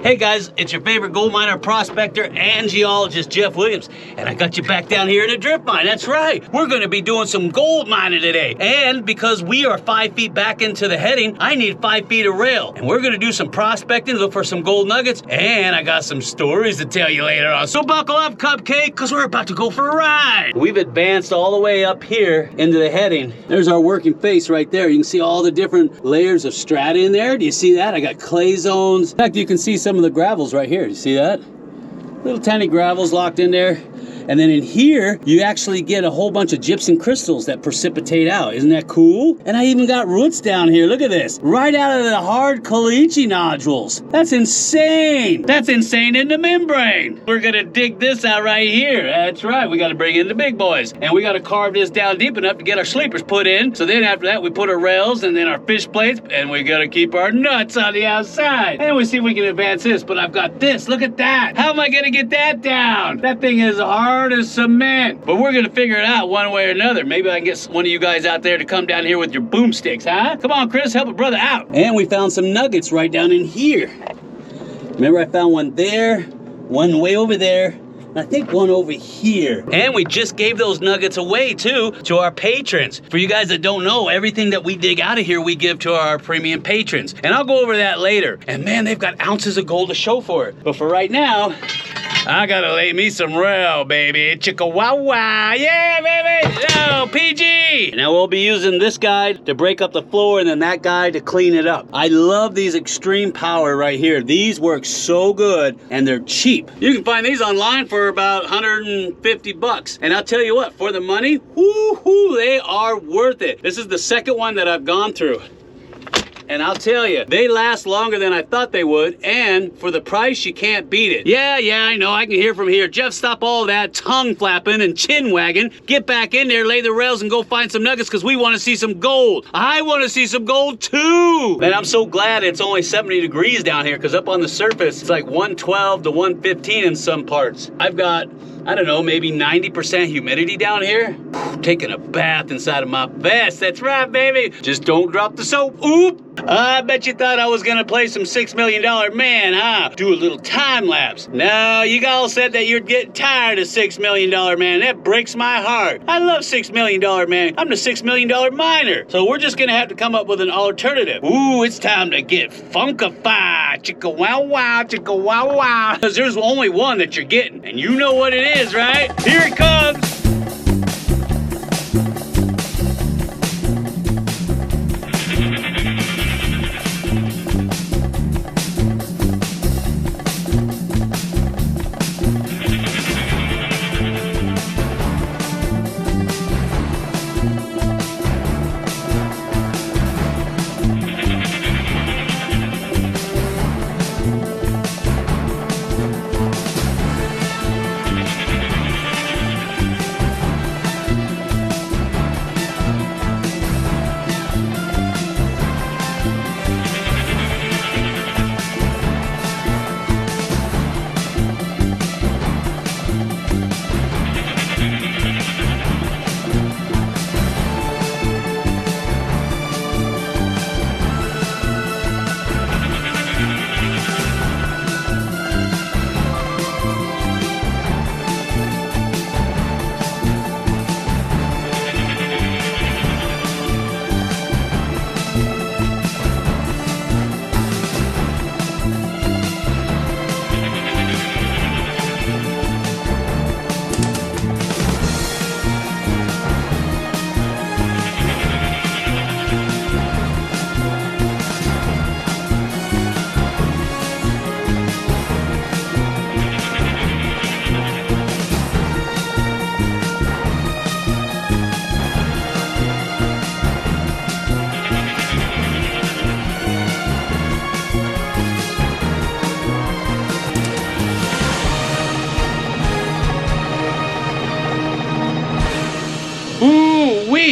Hey guys, it's your favorite gold miner, prospector, and geologist, Jeff Williams. And I got you back down here in a drift mine. That's right. We're gonna be doing some gold mining today. And because we are 5 feet back into the heading, I need 5 feet of rail. And we're gonna do some prospecting, look for some gold nuggets, and I got some stories to tell you later on. So buckle up, Cupcake, because we're about to go for a ride. We've advanced all the way up here into the heading. There's our working face right there. You can see all the different layers of strata in there. Do you see that? I got clay zones. In fact, you can see some of the gravels right here. You see that? Little tiny gravels locked in there. And then in here, you actually get a whole bunch of gypsum crystals that precipitate out. Isn't that cool? And I even got roots down here. Look at this. Right out of the hard caliche nodules. That's insane. That's insane in the membrane. We're gonna dig this out right here. That's right. We gotta bring in the big boys. And we gotta carve this down deep enough to get our sleepers put in. So then after that, we put our rails and then our fish plates, and we gotta keep our nuts on the outside. And we see if we can advance this, but I've got this. Look at that. How am I gonna get that down? That thing is hard as cement. But we're gonna figure it out one way or another. Maybe I can get one of you guys out there to come down here with your boomsticks, huh? Come on, Chris, help a brother out. And we found some nuggets right down in here. Remember, I found one there, one way over there, and I think one over here. And we just gave those nuggets away too to our patrons. For you guys that don't know, everything that we dig out of here, we give to our premium patrons. And I'll go over that later. And man, they've got ounces of gold to show for it. But for right now, I gotta lay me some rail, baby. Chicka-wah-wah, yeah, baby! Oh, PG! Now we'll be using this guy to break up the floor and then that guy to clean it up. I love these extreme power right here. These work so good and they're cheap. You can find these online for about 150 bucks. And I'll tell you what, for the money, woo-hoo, they are worth it. This is the second one that I've gone through. And I'll tell you, they last longer than I thought they would, and for the price, you can't beat it. Yeah, I know, I can hear from here. Jeff, stop all that tongue flapping and chin wagging. Get back in there, lay the rails, and go find some nuggets, because we want to see some gold. I want to see some gold, too. And I'm so glad it's only 70 degrees down here, because up on the surface, it's like 112 to 115 in some parts. I've got, I don't know, maybe 90% humidity down here. Taking a bath inside of my vest. That's right, baby. Just don't drop the soap. Oop. I bet you thought I was gonna play some $6 Million Man, huh? Do a little time lapse. No, you all said that you're getting tired of $6 Million Man. That breaks my heart. I love $6 Million Man. I'm the $6 Million miner. So we're just gonna have to come up with an alternative. Ooh, it's time to get funkified. Chicka wow wow, chicka wow wow. Because there's only one that you're getting. And you know what it is, right? Here it comes.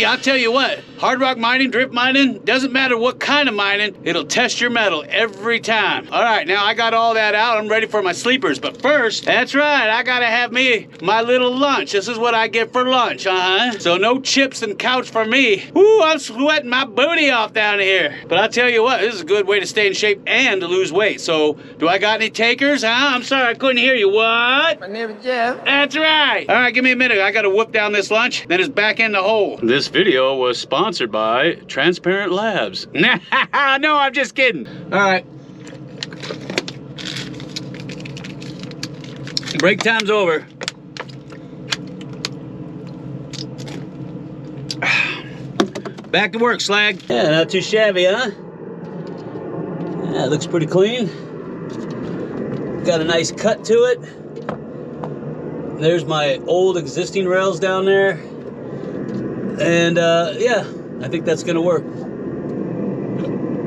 I'll tell you what, Hard rock mining, drift mining, doesn't matter what kind of mining, it'll test your metal every time. All right, now I got all that out. I'm ready for my sleepers. But first, that's right, I gotta have me my little lunch. This is what I get for lunch, So no chips and couch for me. Woo, I'm sweating my booty off down here. But I'll tell you what, this is a good way to stay in shape and to lose weight. So, do I got any takers, I'm sorry, I couldn't hear you. What? My name is Jeff. That's right. All right, give me a minute. I gotta whoop down this lunch, then it's back in the hole. This video was sponsored by Transparent Labs. No, I'm just kidding. All right. Break time's over. Back to work, slag. Yeah, not too shabby, huh? Yeah, it looks pretty clean. Got a nice cut to it. There's my old existing rails down there. And yeah, I think that's gonna work.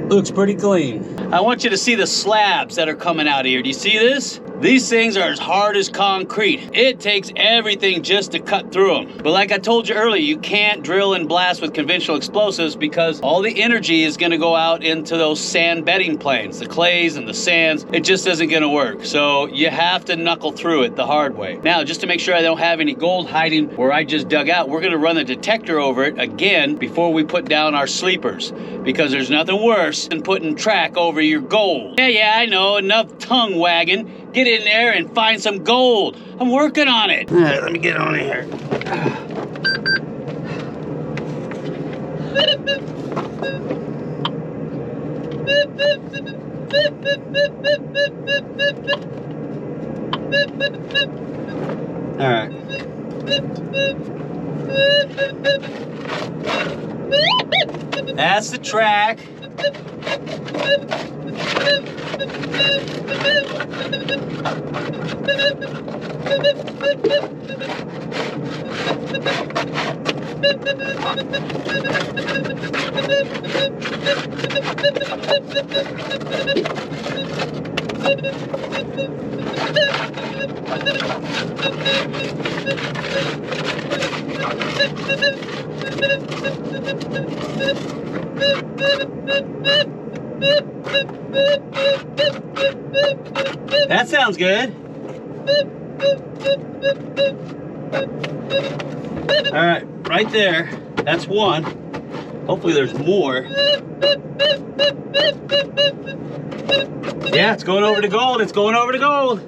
Looks pretty clean. I want you to see the slabs that are coming out of here. Do you see this? These things are as hard as concrete. It takes everything just to cut through them. But like I told you earlier, you can't drill and blast with conventional explosives because all the energy is gonna go out into those sand bedding planes, the clays and the sands. It just isn't gonna work. So you have to knuckle through it the hard way. Now, just to make sure I don't have any gold hiding where I just dug out, we're gonna run the detector over it again before we put down our sleepers, because there's nothing worse than putting track over your gold. Yeah, I know, enough tongue wagging. Get in there and find some gold. I'm working on it. All right, let me get on here. All right. That's the track. That sounds good. All right, right there. That's one. Hopefully there's more. Yeah, it's going over to gold. It's going over to gold.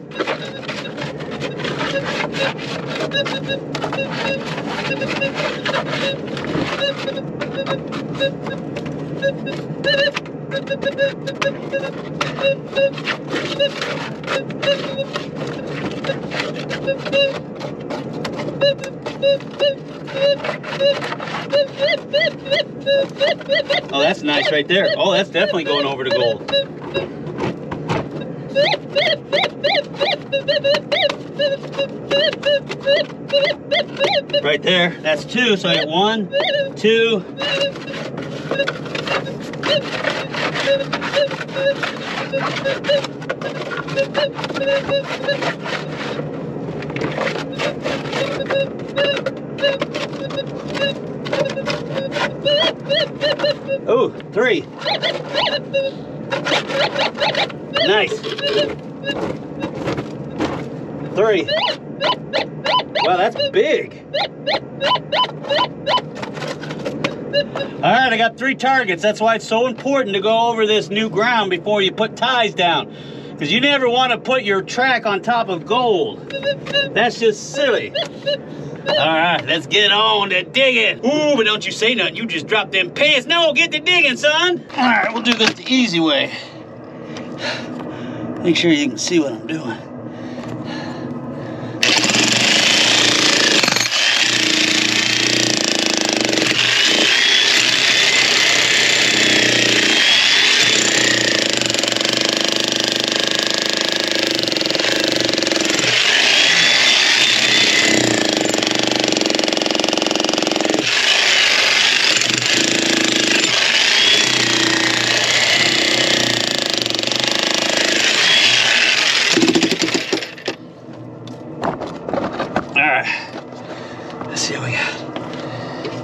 Oh, that's nice right there. Oh, that's definitely going over to gold. Right there, that's two, so I got 1, 2. Oh, 3. Nice. 3. Wow, that's big. All right, I got 3 targets. That's why it's so important to go over this new ground before you put ties down, because you never want to put your track on top of gold. That's just silly. All right, let's get on to digging. Ooh, but don't you say nothing. You just dropped them pants. No, get to digging, son. All right, we'll do this the easy way. Make sure you can see what I'm doing.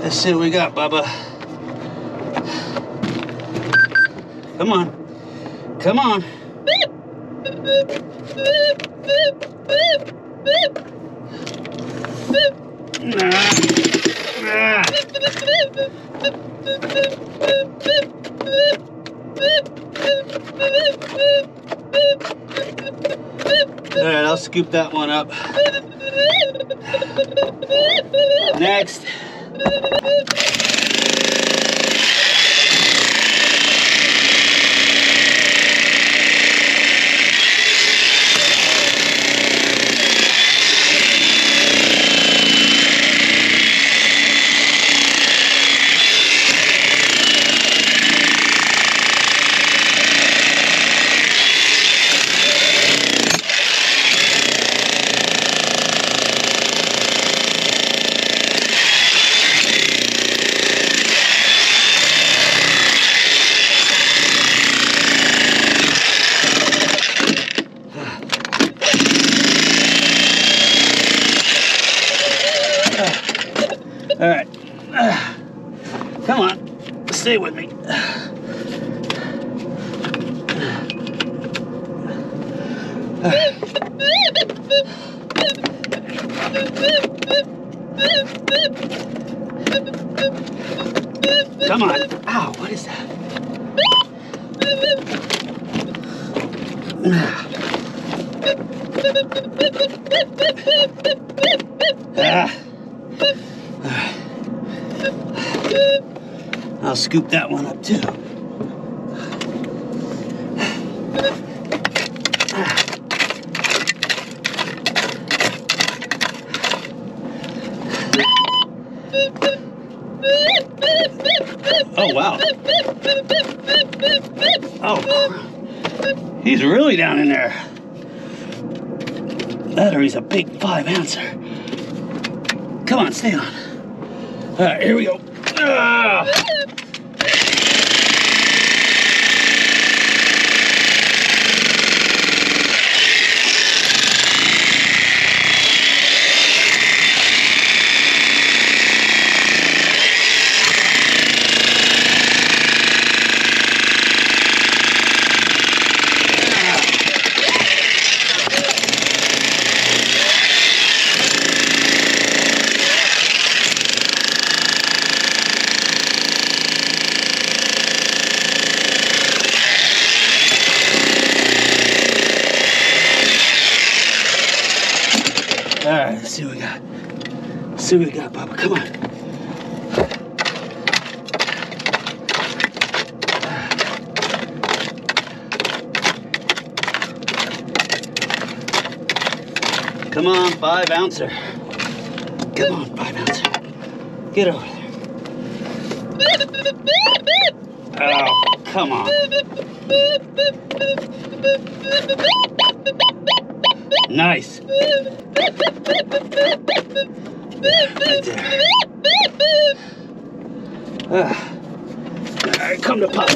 Let's see what we got, Bubba. Come on. Come on. All right, I'll scoop that one up. Next. All right, come on, stay with me. Come on. Ow, what is that? I'll scoop that one up too. Oh, wow. Oh, he's really down in there. That or he's a big 5-ouncer. Come on, stay on. All right, here we go. All right, let's see what we got. Let's see what we got, Papa. Come on. Come on, 5-ouncer. Come on, 5-ouncer. Get over there. Oh, come on. Nice. Right there. All right, come to Pop.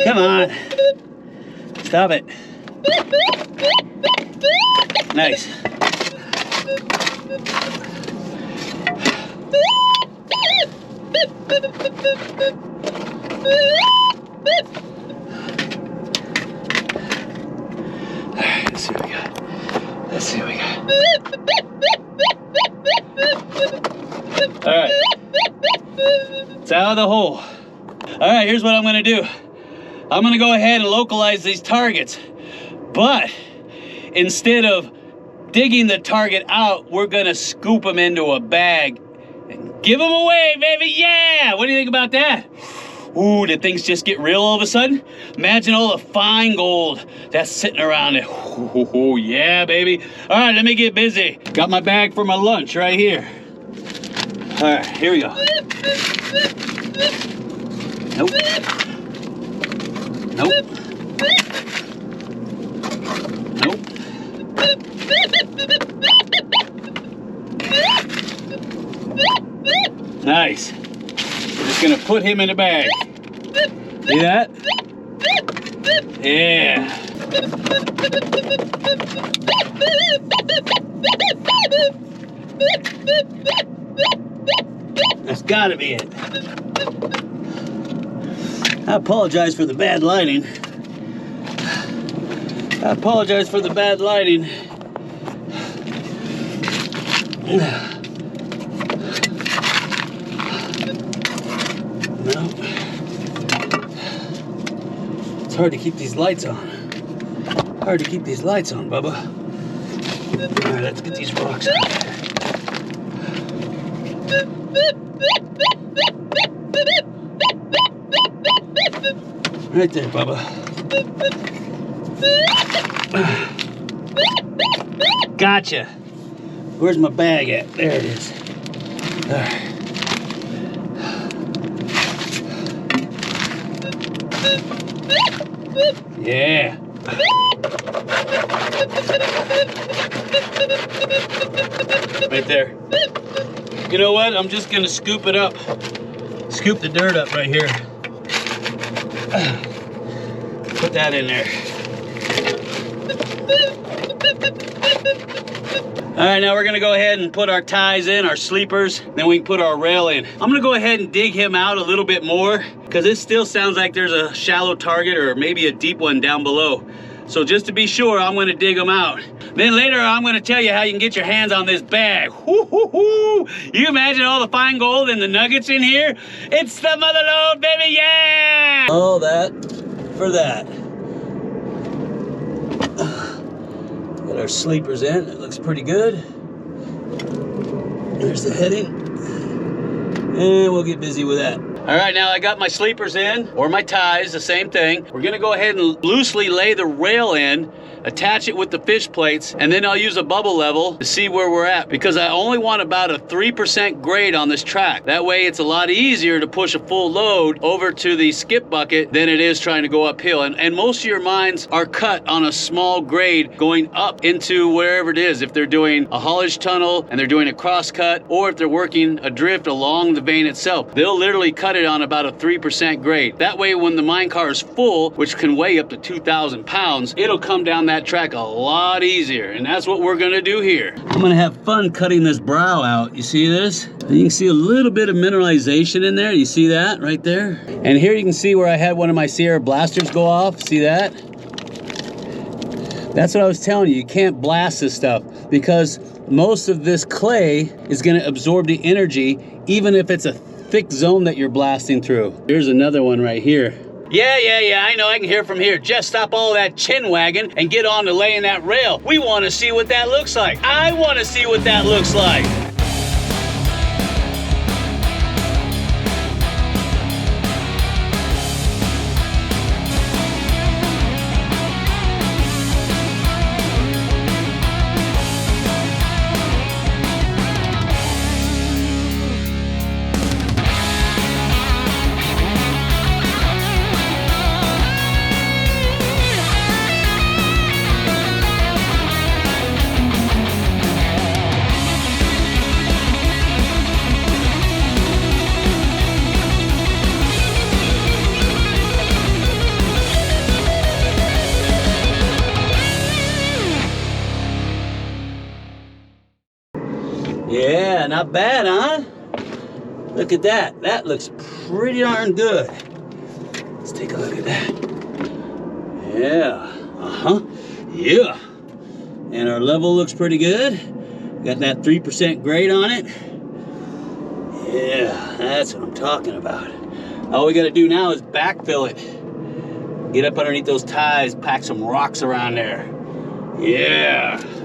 Come on. Stop it. Nice. Alright, let's see what we got. Let's see what we got. Alright. It's out of the hole. Alright, here's what I'm gonna do. I'm gonna go ahead and localize these targets, but instead of digging the target out, we're gonna scoop them into a bag and Give them away, baby, yeah! What do you think about that? Ooh, did things just get real all of a sudden? Imagine all the fine gold that's sitting around it. Ooh, yeah, baby. All right, let me get busy. Got my bag for my lunch right here. All right, here we go. Nope. Nope. Nope. Nice. We're just gonna put him in the bag. See that? Yeah. That's gotta be it. I apologize for the bad lighting. I apologize for the bad lighting. No. It's hard to keep these lights on. Hard to keep these lights on, Bubba. All right, let's get these rocks out of here. Right there, Bubba. Gotcha. Where's my bag at? There it is. All right. Yeah. Right there. You know what? I'm just gonna scoop it up. Scoop the dirt up right here. Put that in there. All right, now we're gonna go ahead and put our ties in, our sleepers, then we can put our rail in. I'm gonna go ahead and dig him out a little bit more because it still sounds like there's a shallow target or maybe a deep one down below. So just to be sure, I'm gonna dig them out. Then later, I'm gonna tell you how you can get your hands on this bag. Woo-hoo-hoo. You imagine all the fine gold and the nuggets in here? It's the Motherlode, baby, yeah! All that for that. Got our sleepers in, it looks pretty good. There's the heading. And we'll get busy with that. All right, now I got my sleepers in, or my ties, the same thing. We're gonna go ahead and loosely lay the rail in, attach it with the fish plates, and then I'll use a bubble level to see where we're at, because I only want about a 3% grade on this track. That way it's a lot easier to push a full load over to the skip bucket than it is trying to go uphill. And most of your mines are cut on a small grade going up into wherever it is. If they're doing a haulage tunnel and they're doing a cross cut, or if they're working a drift along the vein itself, they'll literally cut it on about a 3% grade. That way when the mine car is full, which can weigh up to 2,000 pounds, it'll come down that track a lot easier, and that's what we're gonna do here. I'm gonna have fun cutting this brow out. You see this? And you can see a little bit of mineralization in there. You see that right there? And here you can see where I had one of my Sierra blasters go off. See that? That's what I was telling you. You can't blast this stuff because most of this clay is gonna absorb the energy even if it's a thick zone that you're blasting through. Here's another one right here. Yeah, I know, I can hear from here. Just stop all that chin wagging and get on to laying that rail. We want to see what that looks like. I want to see what that looks like. Yeah, not bad, huh? Look at that. That looks pretty darn good. Let's take a look at that. Yeah, yeah. And our level looks pretty good. Got that 3% grade on it. Yeah, that's what I'm talking about. All we gotta do now is backfill it. Get up underneath those ties, pack some rocks around there. Yeah.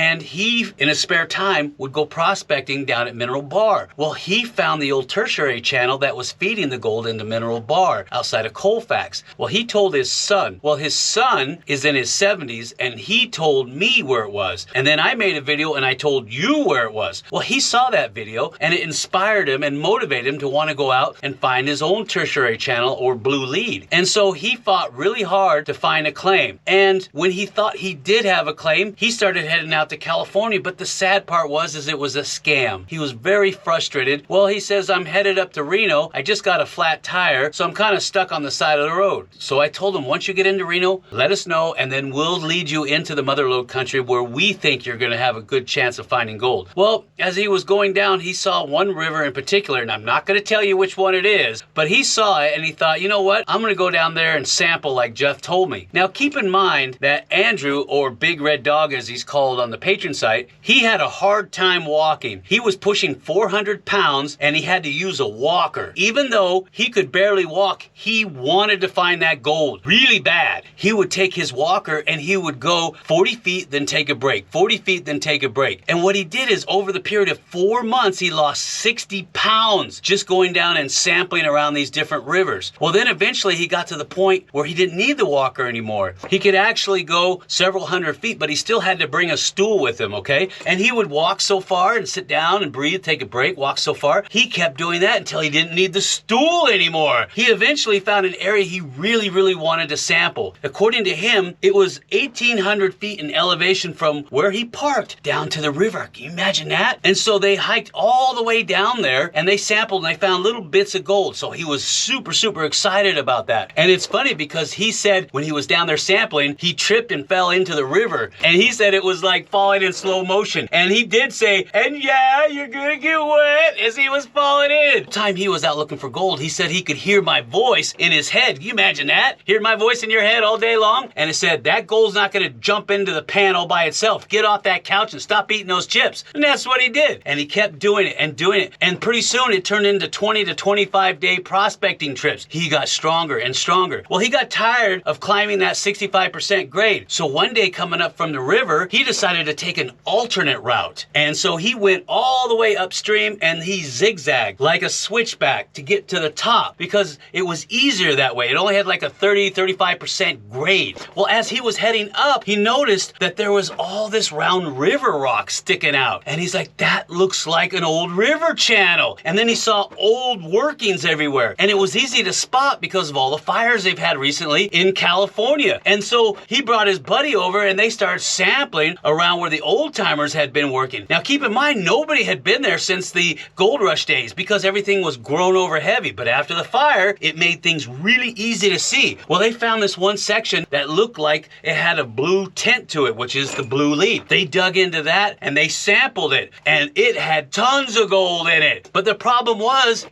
and he, in his spare time, would go prospecting down at Mineral Bar. Well, he found the old tertiary channel that was feeding the gold into Mineral Bar outside of Colfax. Well, he told his son. Well, his son is in his 70s, and he told me where it was. And then I made a video and I told you where it was. Well, he saw that video and it inspired him and motivated him to want to go out and find his own tertiary channel or blue lead. And so he fought really hard to find a claim. And when he thought he did have a claim, he started heading out to California. But the sad part was it was a scam. He was very frustrated. Well, he says, I'm headed up to Reno. I just got a flat tire, so I'm kind of stuck on the side of the road. So I told him, once you get into Reno, let us know, and then we'll lead you into the Motherlode country where we think you're going to have a good chance of finding gold. Well, as he was going down, he saw one river in particular, and I'm not going to tell you which one it is, but he saw it and he thought, you know what? I'm going to go down there and sample like Jeff told me. Now, keep in mind that Andrew, or Big Red Dog as he's called on the patron site, he had a hard time walking. He was pushing 400 pounds and he had to use a walker. Even though he could barely walk, he wanted to find that gold really bad. He would take his walker and he would go 40 feet, then take a break, 40 feet, then take a break. And what he did is over the period of 4 months, he lost 60 pounds just going down and sampling around these different rivers. Well, then eventually he got to the point where he didn't need the walker anymore. He could actually go several hundred feet, but he still had to bring a stool with him, okay? And he would walk so far and sit down and breathe, take a break, walk so far. He kept doing that until he didn't need the stool anymore. He eventually found an area he really wanted to sample. According to him, it was 1,800 feet in elevation from where he parked down to the river. Can you imagine that? And so they hiked all the way down there and they sampled and they found little bits of gold. So he was super excited about that. And it's funny because he said when he was down there sampling, he tripped and fell into the river. And he said it was like falling in slow motion. And he did say, and yeah, you're gonna get wet, as he was falling in. The time he was out looking for gold, he said he could hear my voice in his head. Can you imagine that? Hear my voice in your head all day long? And it said, that gold's not gonna jump into the pan all by itself. Get off that couch and stop eating those chips. And that's what he did. And he kept doing it and doing it. And pretty soon it turned into 20 to 25 day prospecting trips. He got stronger and stronger. Well, he got tired of climbing that 65% grade. So one day coming up from the river, he decided to take an alternate route. And so he went all the way upstream and he zigzagged like a switchback to get to the top because it was easier that way. It only had like a 30-35% grade. Well, as he was heading up, he noticed that there was all this round river rock sticking out. And he's like, that looks like an old river channel. And then he saw old workings everywhere. And it was easy to spot because of all the fires they've had recently in California. And so he brought his buddy over and they started sampling around where the old timers had been working. Now keep in mind, nobody had been there since the gold rush days because everything was grown over heavy. But after the fire, it made things really easy to see. Well, they found this one section that looked like it had a blue tint to it, which is the blue lead. They dug into that and they sampled it and it had tons of gold in it. But the problem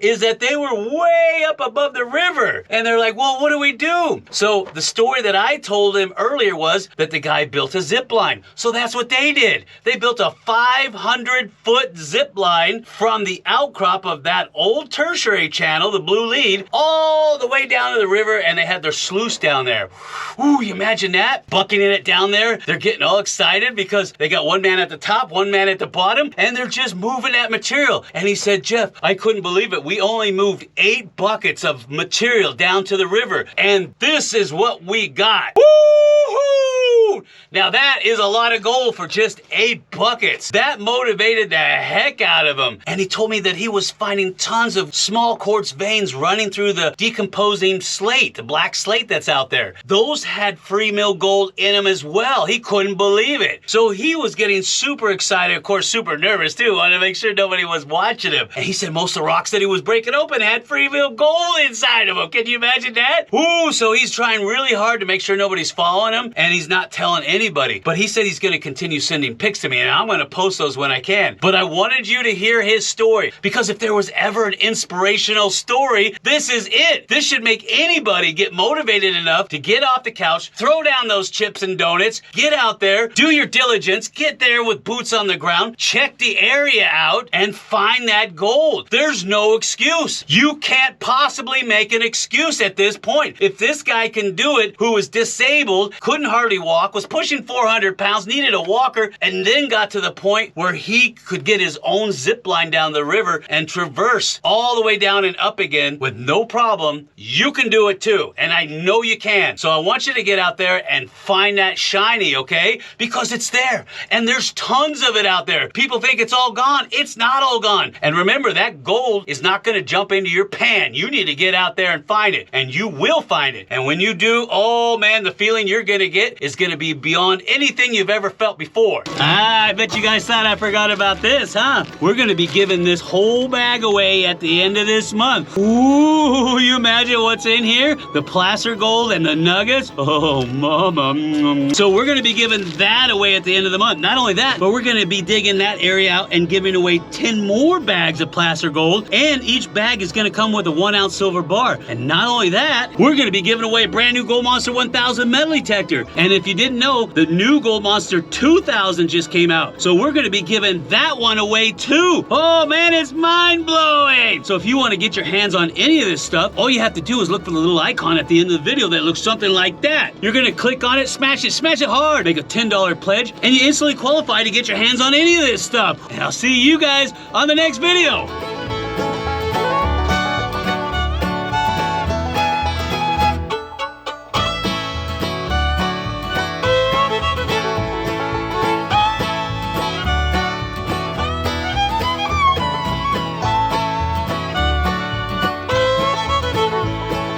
is that they were way up above the river. And they're like, well, what do we do? So the story that I told him earlier was that the guy built a zip line. So that's what they did. They built a 500-foot zip line from the outcrop of that old tertiary channel, the blue lead, all the way down to the river, and they had their sluice down there. Ooh, you imagine that? Bucketing it down there. They're getting all excited because they got one man at the top, one man at the bottom, and they're just moving that material. And he said, Jeff, I couldn't believe it. We only moved 8 buckets of material down to the river, and this is what we got. Woo-hoo! Now that is a lot of gold for just 8 buckets. That motivated the heck out of him. And he told me that he was finding tons of small quartz veins running through the decomposing slate, the black slate that's out there. Those had free mill gold in them as well. He couldn't believe it. So he was getting super excited, of course, super nervous too, wanted to make sure nobody was watching him. And he said most of the rocks that he was breaking open had free mill gold inside of them. Can you imagine that? Ooh, so he's trying really hard to make sure nobody's following him and he's not telling anybody. But he said he's going to continue sending pics to me and I'm going to post those when I can. But I wanted you to hear his story because if there was ever an inspirational story, this is it. This should make anybody get motivated enough to get off the couch, throw down those chips and donuts, get out there, do your diligence, get there with boots on the ground, check the area out, and find that gold. There's no excuse. You can't possibly make an excuse at this point. If this guy can do it, who was disabled, couldn't hardly walk, was pushing pushing 400 pounds, needed a walker, and then got to the point where he could get his own zip line down the river and traverse all the way down and up again with no problem. You can do it too, and I know you can. So I want you to get out there and find that shiny, okay? Because it's there, and there's tons of it out there. People think it's all gone. It's not all gone. And remember, that gold is not going to jump into your pan. You need to get out there and find it, and you will find it. And when you do, oh man, the feeling you're going to get is going to be beyond anything you've ever felt before. I bet you guys thought I forgot about this, huh? We're going to be giving this whole bag away at the end of this month. Ooh, you imagine what's in here? The placer gold and the nuggets? Oh, mama. So we're going to be giving that away at the end of the month. Not only that, but we're going to be digging that area out and giving away 10 more bags of placer gold, and each bag is going to come with a 1-ounce silver bar. And not only that, we're going to be giving away a brand new Gold Monster 1000 metal detector. And if you didn't know, the new Gold Monster 2000 just came out. So we're going to be giving that one away too. Oh man, it's mind-blowing. So if you want to get your hands on any of this stuff, all you have to do is look for the little icon at the end of the video that looks something like that. You're going to click on it, smash it hard, make a $10 pledge, and you instantly qualify to get your hands on any of this stuff. And I'll see you guys on the next video.